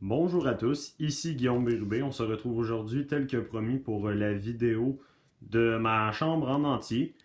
Bonjour à tous, ici Guillaume Bérubé. On se retrouve aujourd'hui, tel que promis, pour la vidéo de ma chambre en entier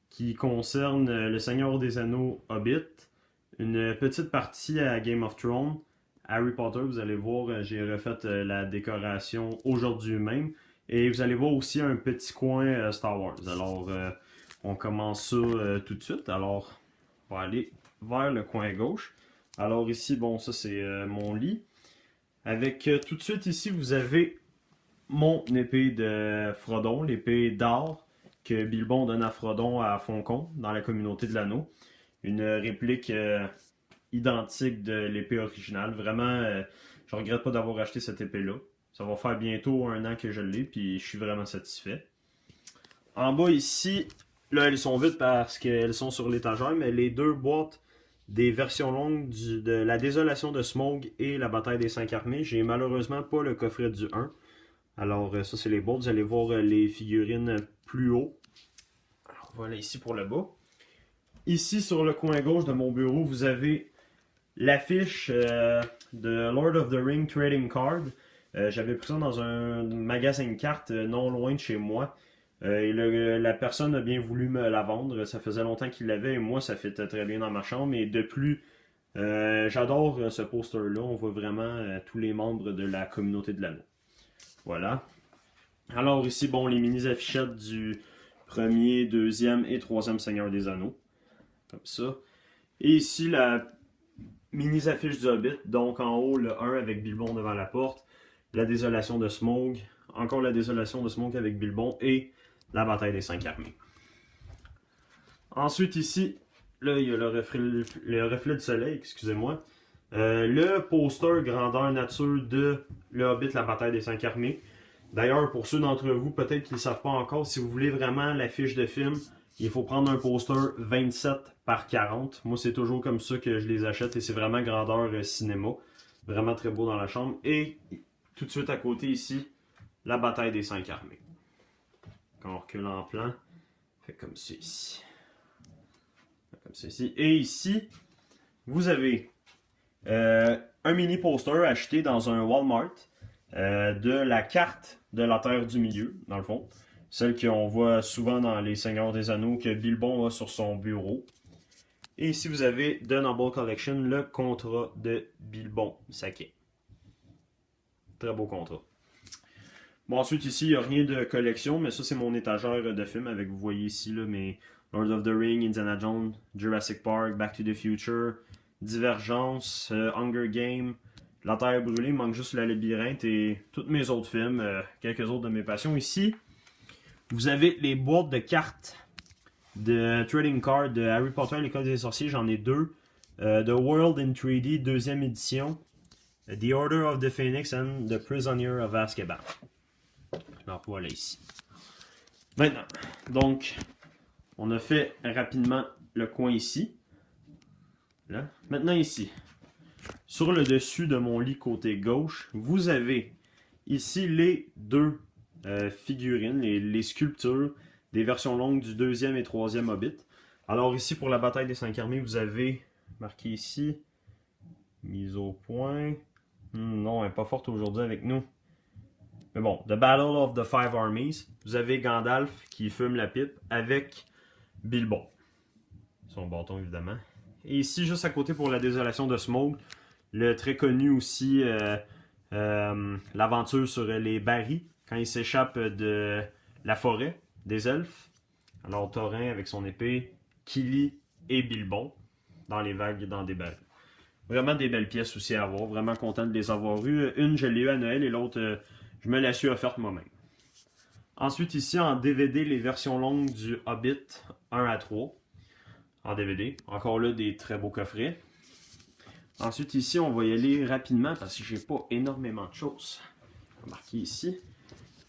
qui concerne Le Seigneur des Anneaux Hobbit, une petite partie à Game of Thrones, Harry Potter. Vous allez voir, j'ai refait la décoration aujourd'hui même. Et vous allez voir aussi un petit coin Star Wars. Alors, on commence ça tout de suite. Alors, on va aller vers le coin gauche. Alors ici, bon, ça c'est mon lit. Avec tout de suite ici, vous avez mon épée de Frodon, l'épée d'or que Bilbon donne à Frodon à Foncon dans la communauté de l'anneau. Une réplique identique de l'épée originale. Vraiment, je regrette pas d'avoir acheté cette épée-là. Ça va faire bientôt 1 an que je l'ai, puis je suis vraiment satisfait. En bas ici, là elles sont vides parce qu'elles sont sur l'étagère, mais les deux boîtes des versions longues de la désolation de Smaug et la bataille des 5 armées. J'ai malheureusement pas le coffret du 1. Alors ça c'est les boîtes, vous allez voir les figurines plus haut. Alors, voilà ici pour le bas. Ici sur le coin gauche de mon bureau, vous avez l'affiche de Lord of the Ring Trading Card. J'avais pris ça dans un magasin de cartes non loin de chez moi. Et la personne a bien voulu me la vendre. Ça faisait longtemps qu'il l'avait et moi, ça fitait très bien dans ma chambre. Et de plus, j'adore ce poster-là. On voit vraiment tous les membres de la communauté de l'anneau. Voilà. Alors ici, bon, les mini-affichettes du premier, deuxième et troisième Seigneur des Anneaux. Comme ça. Et ici, la mini-affiche du Hobbit. Donc en haut, le 1 avec Bilbon devant la porte. La désolation de Smaug. Encore la désolation de Smaug avec Bilbon. Et la bataille des 5 armées. Ensuite ici, là il y a le reflet du soleil, excusez-moi. Le poster grandeur nature de Le Hobbit, la bataille des 5 armées. D'ailleurs, pour ceux d'entre vous, peut-être qu'ils ne savent pas encore, si vous voulez vraiment la fiche de film, il faut prendre un poster 27 par 40. Moi, c'est toujours comme ça que je les achète et c'est vraiment grandeur cinéma. Vraiment très beau dans la chambre. Et tout de suite à côté ici, la bataille des 5 armées. Quand on recule en plan, fait comme ça ici. Comme ça ici. Et ici, vous avez un mini poster acheté dans un Walmart de la carte de la Terre du Milieu, dans le fond. Celle qu'on voit souvent dans les Seigneurs des Anneaux que Bilbon a sur son bureau. Et ici, vous avez The Noble Collection, le contrat de Bilbon Saquet. Très beau contrat. Bon, ensuite, ici, il n'y a rien de collection, mais ça, c'est mon étagère de films avec, vous voyez ici, là, mes Lord of the Ring, Indiana Jones, Jurassic Park, Back to the Future, Divergence, Hunger Games, La Terre brûlée, il manque juste le labyrinthe et tous mes autres films, quelques autres de mes passions. Ici, vous avez les boîtes de cartes de Trading Card de Harry Potter, l'École des sorciers, j'en ai deux. The World in 3D, deuxième édition. The Order of the Phoenix and The Prisoner of Azkaban. Alors voilà ici. Maintenant, donc, on a fait rapidement le coin ici. Là. Maintenant ici, sur le dessus de mon lit côté gauche, vous avez ici les deux figurines, les sculptures des versions longues du deuxième et troisième Hobbit. Alors ici, pour la bataille des 5 armées, vous avez marqué ici, mise au point. Non, elle n'est pas forte aujourd'hui avec nous. Mais bon, The Battle of the Five Armies. Vous avez Gandalf qui fume la pipe avec Bilbon. Son bâton, évidemment. Et ici, juste à côté pour la désolation de Smaug, le très connu aussi, l'aventure sur les Barry, quand il s'échappe de la forêt des elfes. Alors, Thorin avec son épée, Kili et Bilbon dans les vagues, dans des barils. Vraiment des belles pièces aussi à avoir. Vraiment content de les avoir eues. Une, je l'ai eue à Noël et l'autre, je me la suis offerte moi-même. Ensuite, ici, en DVD, les versions longues du Hobbit 1 à 3. En DVD. Encore là, des très beaux coffrets. Ensuite, ici, on va y aller rapidement parce que j'ai pas énormément de choses. Marqué ici.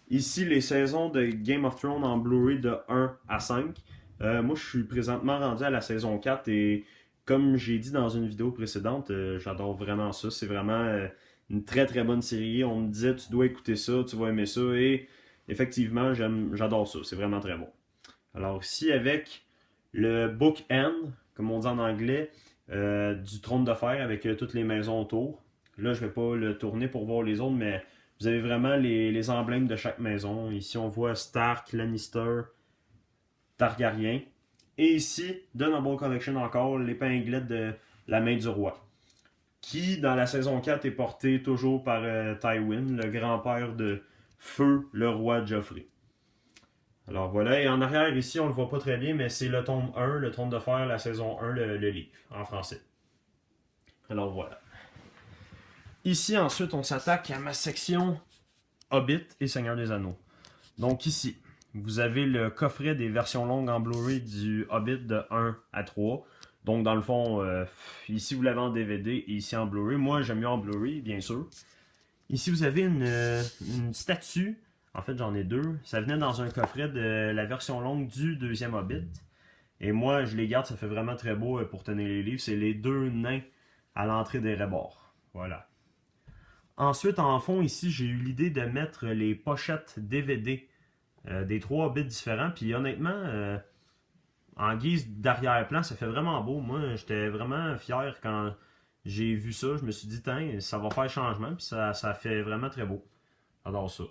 Ici, les saisons de Game of Thrones en Blu-ray de 1 à 5. Moi, je suis présentement rendu à la saison 4 et comme j'ai dit dans une vidéo précédente, j'adore vraiment ça. C'est vraiment une très très bonne série. On me disait, tu dois écouter ça, tu vas aimer ça. Et effectivement, j'adore ça. C'est vraiment très bon. Alors ici, avec le book end, comme on dit en anglais, du trône de fer avec toutes les maisons autour. Là, je ne vais pas le tourner pour voir les autres, mais vous avez vraiment les emblèmes de chaque maison. Ici, on voit Stark, Lannister, Targaryen. Et ici, de Noble Collection encore, l'épinglette de la main du roi, qui, dans la saison 4, est porté toujours par Tywin, le grand-père de Feu, le roi Joffrey. Alors voilà, et en arrière, ici, on le voit pas très bien, mais c'est le tome 1, le trône de fer, la saison 1, le livre, en français. Alors voilà. Ici, ensuite, on s'attaque à ma section Hobbit et Seigneur des Anneaux. Donc ici, vous avez le coffret des versions longues en Blu-ray du Hobbit de 1 à 3. Donc dans le fond, ici vous l'avez en DVD et ici en Blu-ray. Moi, j'aime mieux en Blu-ray, bien sûr. Ici, vous avez une statue. En fait, j'en ai deux. Ça venait dans un coffret de la version longue du deuxième Hobbit. Et moi, je les garde, ça fait vraiment très beau pour tenir les livres. C'est les deux nains à l'entrée des Rébords. Voilà. Ensuite, en fond, ici, j'ai eu l'idée de mettre les pochettes DVD des trois Hobbits différents. Puis honnêtement, en guise d'arrière-plan, ça fait vraiment beau. Moi, j'étais vraiment fier quand j'ai vu ça. Je me suis dit, tiens, ça va faire changement. Puis ça fait vraiment très beau. J'adore ça.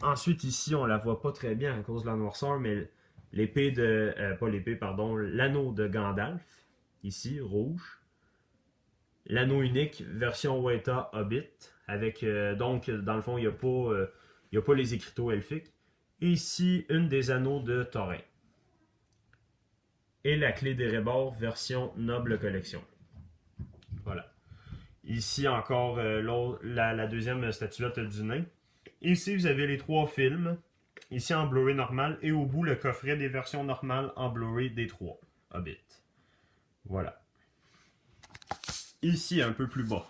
Ensuite, ici, on la voit pas très bien à cause de la noirceur, mais l'épée de. Pas l'épée, pardon, l'anneau de Gandalf. Ici, rouge. L'anneau unique, version Weta Hobbit. Avec, donc, dans le fond, il n'y a pas les écriteaux elfiques. Et ici, une des anneaux de Thorin. Et la clé des Rébords, version Noble Collection. Voilà. Ici encore la deuxième statuette du nain. Ici, vous avez les trois films. Ici en Blu-ray normal. Et au bout, le coffret des versions normales en Blu-ray des trois Hobbit. Voilà. Ici, un peu plus bas.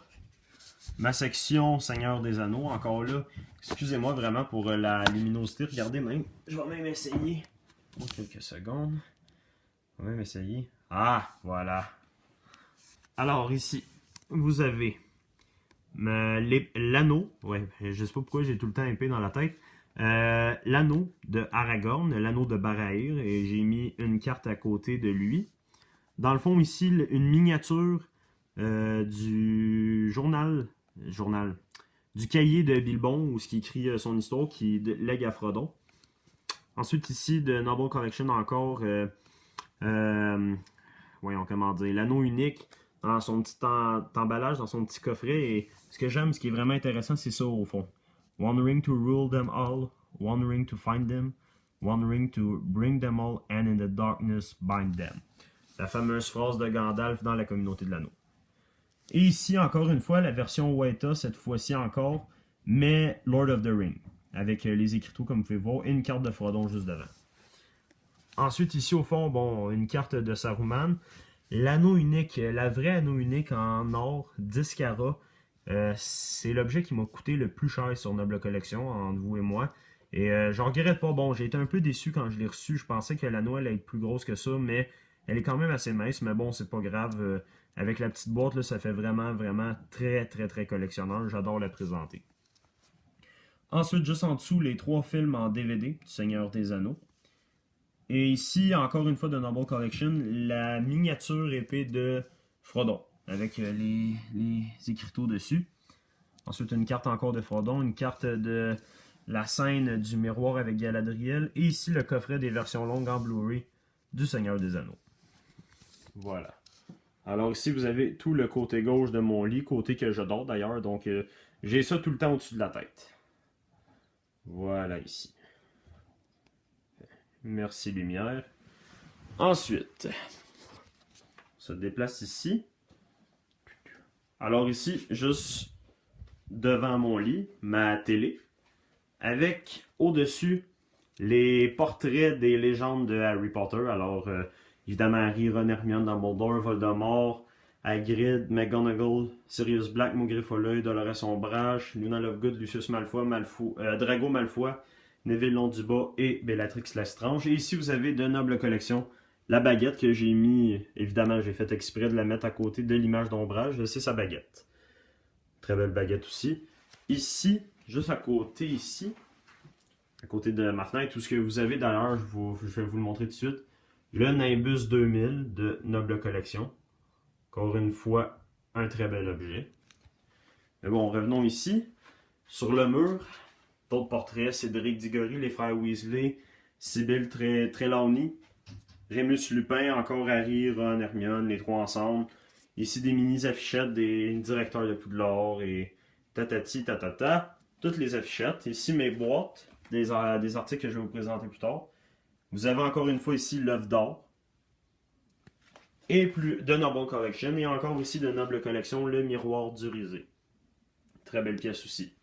Ma section Seigneur des Anneaux. Encore là, excusez-moi vraiment pour la luminosité. Regardez même. Je vais même essayer. Pour quelques secondes. Je vais même essayer. Ah, voilà. Alors ici, vous avez l'anneau. Ouais, je sais pas pourquoi j'ai tout le temps épée dans la tête. L'anneau de Aragorn, l'anneau de Barahir, et j'ai mis une carte à côté de lui. Dans le fond, ici, une miniature du journal, du cahier de Bilbon, où ce qui écrit son histoire, qui lègue à Frodon. Ensuite, ici, de Noble Collection, encore, voyons comment dire, l'anneau unique dans son petit emballage, dans son petit coffret. Et ce que j'aime, ce qui est vraiment intéressant, c'est ça au fond. One ring to rule them all, one ring to find them, one ring to bring them all, and in the darkness bind them. La fameuse phrase de Gandalf dans la communauté de l'anneau. Et ici, encore une fois, la version Weta, cette fois-ci encore, mais Lord of the Ring, avec les écriteaux comme vous pouvez voir, et une carte de Frodon juste devant. Ensuite, ici au fond, bon, une carte de Saruman. L'anneau unique, la vraie anneau unique en or, 10 carats. C'est l'objet qui m'a coûté le plus cher sur Noble Collection, entre vous et moi. Et j'en regrette pas. Bon, j'ai été un peu déçu quand je l'ai reçu. Je pensais que l'anneau allait être plus grosse que ça, mais elle est quand même assez mince. Mais bon, c'est pas grave. Avec la petite boîte, là, ça fait vraiment, vraiment très, très, très collectionneur. J'adore la présenter. Ensuite, juste en dessous, les trois films en DVD du Seigneur des Anneaux. Et ici, encore une fois de Noble Collection, la miniature épée de Frodon, avec les écriteaux dessus. Ensuite, une carte encore de Frodon, une carte de la scène du miroir avec Galadriel. Et ici, le coffret des versions longues en Blu-ray du Seigneur des Anneaux. Voilà. Alors ici, vous avez tout le côté gauche de mon lit, côté que je dors d'ailleurs. Donc, j'ai ça tout le temps au-dessus de la tête. Voilà ici. Merci lumière. Ensuite, on se déplace ici. Alors ici, juste devant mon lit, ma télé, avec au-dessus les portraits des légendes de Harry Potter. Alors, évidemment, Harry, Ron, Hermione, Dumbledore, Voldemort, Hagrid, McGonagall, Sirius Black, Maugrey Folleuil, Dolores Ombrage, Luna Lovegood, Lucius Malfoy, Drago Malfoy, Neville Londubat et Bellatrix Lestrange. Et ici, vous avez de Noble Collection, la baguette que j'ai mis, évidemment, j'ai fait exprès de la mettre à côté de l'image d'ombrage, c'est sa baguette. Très belle baguette aussi. Ici, juste à côté ici, à côté de ma fenêtre, tout ce que vous avez d'ailleurs, je vais vous le montrer tout de suite, le Nimbus 2000 de Noble Collection. Encore une fois, un très bel objet. Mais bon, revenons ici. Sur le mur, d'autres portraits, Cédric Diggory, les frères Weasley, Sybil Trelawney, Rémus Lupin, encore Harry, Ron, Hermione, les trois ensemble. Ici des mini-affichettes des directeurs de Poudlard et tatati tatata. Toutes les affichettes. Ici mes boîtes, des articles que je vais vous présenter plus tard. Vous avez encore une fois ici l'œuvre d'or. Et plus de Noble Collection. Et encore ici de Noble Collection, le miroir du risé. Très belle pièce aussi.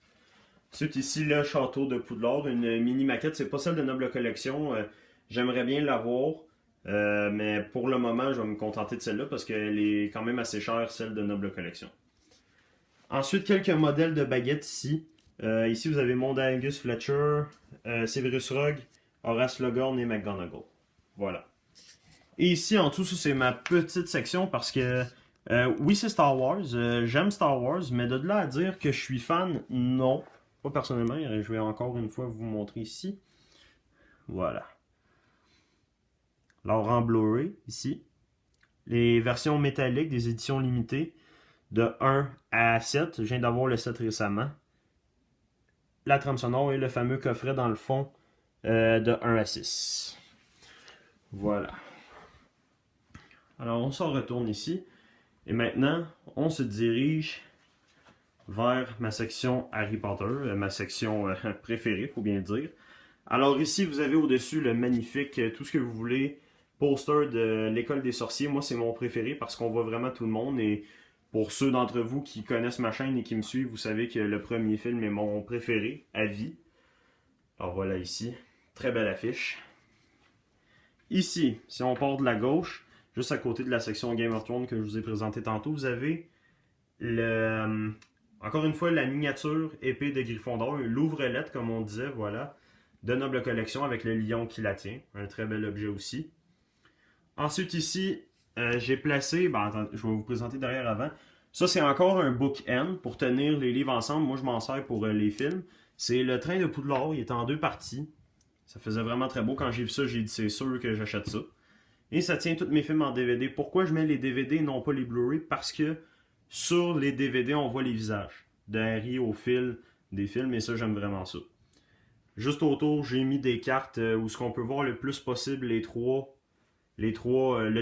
Ensuite ici le château de Poudlard, une mini maquette. C'est pas celle de Noble Collection. J'aimerais bien l'avoir. Mais pour le moment, je vais me contenter de celle-là parce qu'elle est quand même assez chère, celle de Noble Collection. Ensuite, quelques modèles de baguettes ici. Ici, vous avez Mondagus Fletcher, Severus Rogue, Horace Logorn et McGonagall. Voilà. Et ici, en dessous, ça, c'est ma petite section parce que, oui, c'est Star Wars. J'aime Star Wars, mais de là à dire que je suis fan, non. Pas personnellement. Je vais encore une fois vous montrer ici. Voilà. Alors en Blu-ray, ici, les versions métalliques des éditions limitées de 1 à 7. Je viens d'avoir le 7 récemment. La trame sonore et le fameux coffret dans le fond de 1 à 6. Voilà. Alors on s'en retourne ici. Et maintenant, on se dirige vers ma section Harry Potter, ma section préférée, faut bien dire. Alors ici, vous avez au-dessus le magnifique, tout ce que vous voulez, poster de l'École des sorciers. Moi, c'est mon préféré parce qu'on voit vraiment tout le monde. Et pour ceux d'entre vous qui connaissent ma chaîne et qui me suivent, vous savez que le premier film est mon préféré à vie. Alors voilà ici, très belle affiche. Ici, si on part de la gauche, juste à côté de la section Game of Thrones que je vous ai présenté tantôt, vous avez encore une fois la miniature épée de Gryffondor, l'ouvre-lettre comme on disait, voilà, de Noble Collection avec le lion qui la tient, un très bel objet aussi. Ensuite ici, j'ai placé, attendez, je vais vous présenter derrière avant. Ça c'est encore un bookend pour tenir les livres ensemble. Moi je m'en sers pour les films. C'est le train de Poudlard, il est en 2 parties. Ça faisait vraiment très beau. Quand j'ai vu ça, j'ai dit c'est sûr que j'achète ça. Et ça tient tous mes films en DVD. Pourquoi je mets les DVD et non pas les Blu-ray? Parce que sur les DVD, on voit les visages de Harry au fil des films et ça j'aime vraiment ça. Juste autour, j'ai mis des cartes où ce qu'on peut voir le plus possible le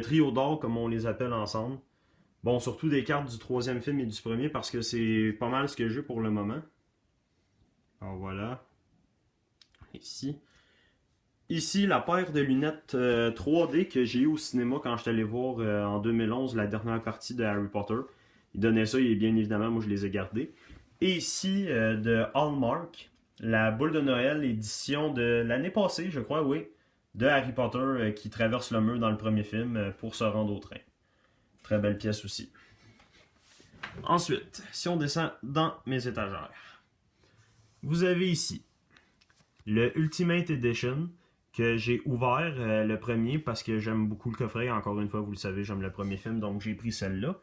trio d'or comme on les appelle ensemble. Bon, surtout des cartes du 3e film et du premier parce que c'est pas mal ce que j'ai pour le moment. Alors voilà. Ici. Ici, la paire de lunettes 3D que j'ai eu au cinéma quand j'étais allé voir en 2011 la dernière partie de Harry Potter. Il donnait ça et bien évidemment, moi je les ai gardés. Et ici, de Hallmark, la boule de Noël édition de l'année passée, je crois, oui, de Harry Potter qui traverse le mur dans le premier film pour se rendre au train. Très belle pièce aussi. Ensuite, si on descend dans mes étagères, vous avez ici le Ultimate Edition que j'ai ouvert le premier parce que j'aime beaucoup le coffret. Encore une fois, vous le savez, j'aime le premier film, donc j'ai pris celle-là.